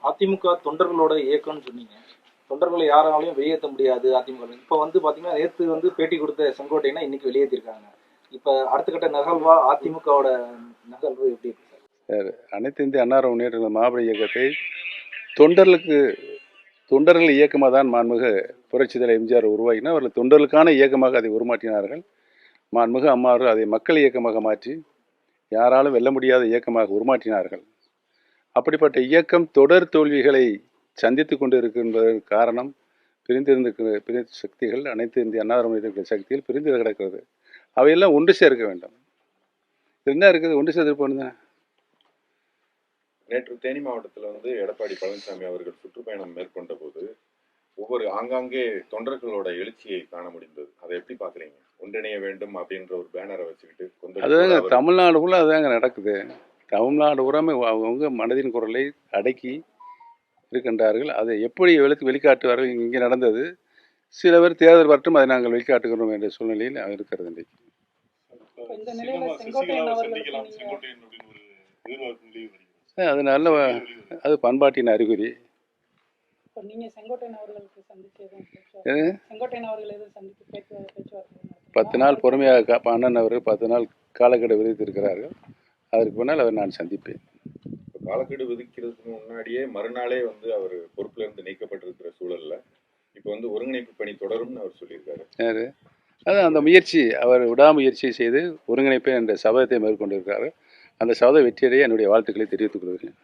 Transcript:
அதிமுக தொண்டர்களோட இயக்கம்னு சொன்னீங்க. தொண்டர்களை யாராலையும் வெளியேற்ற முடியாது அதிமுக. இப்ப பாத்தீங்கன்னா நேத்து பேட்டி கொடுத்த செங்கோட்டையனை இன்னைக்கு வெளியேற்றிருக்காங்க. இப்ப அடுத்த கட்ட நகர்வா அதிமுகவோட நகர்வு எப்படி இருக்கு சார்? அனைத்து இந்திய அன்னார முன்னேற்ற மாபெரும் இயக்கத்தை தொண்டர்கள் இயக்கமாக தான் மாண்புமிகு புரட்சித்தலைவர் எம்ஜிஆர் உருவாக்கினார். அவர்கள் தொண்டர்களுக்கான இயக்கமாக அதை உருமாற்றினார்கள். மாண்புமிகு அம்மாவர்கள் அதை மக்கள் இயக்கமாக மாற்றி யாராலும் வெல்ல முடியாத இயக்கமாக உருமாற்றினார்கள். அப்படிப்பட்ட இயக்கம் தொடர் தோல்விகளை சந்தித்து கொண்டு இருக்கின்றதற்கு காரணம் பிரிந்த சக்திகள், அனைத்து இந்திய அன்னார முன்னேற்ற சக்திகள் பிரிந்து கிடக்கிறது. அவையெல்லாம் ஒன்று சேர்க்க வேண்டும். என்ன இருக்குது? ஒன்று சேர்த்து போனது. நேற்று தேனி மாவட்டத்தில் எடப்பாடி பழனிசாமி அவர்கள் சுற்றுப்பயணம் மேற்கொண்ட போது ஒவ்வொரு ஆங்காங்கே தொண்டர்களோட எழுச்சியை காண முடிந்தது. அதை எப்படி பாக்குறீங்க? ஒன்றிணைய வேண்டும் அப்படின்ற ஒரு பேனரை வச்சுக்கிட்டு அதுதாங்க தமிழ்நாடுக்குள்ள அதுதாங்க நடக்குது. தமிழ்நாடு உரமே அவங்க மனதின் குரலை அடக்கி இருக்கின்றார்கள். அதை எப்படி வெளிக்காட்டுவார்கள்? இங்கே நடந்தது. சில பேர் தேர்தல் வரட்டும் அதை நாங்கள் வெளிக்காட்டுகிறோம் என்ற சூழ்நிலையில் இருக்கிறது. இன்றைக்கு அது நல்ல அது பண்பாட்டின் அறிகுறி. 10 நாள் பொறுமையாக அண்ணன் அவர்கள் 10 நாள் காலக்கெடு விதித்திருக்கிறார்கள். அதற்கு பின்னால் அவர் நான் சந்திப்பேன். காலக்கெடு விதிக்கிறதுக்கு முன்னாடியே மறுநாளே அவர் பொறுப்புல இருந்து நீக்கப்பட்டிருக்கிற சூழல்ல இப்போ ஒருங்கிணைப்பு பணி தொடரும்னு அவர் சொல்லியிருக்காரு. அது அந்த முயற்சி அவர் விடாமுயற்சியை செய்து ஒருங்கிணைப்பேன் என்ற சபதத்தை மேற்கொண்டிருக்கிறார்கள். அந்த சபத வெற்றியடைய என்னுடைய வாழ்த்துக்களை தெரிவித்துக் கொள்கிறேன்.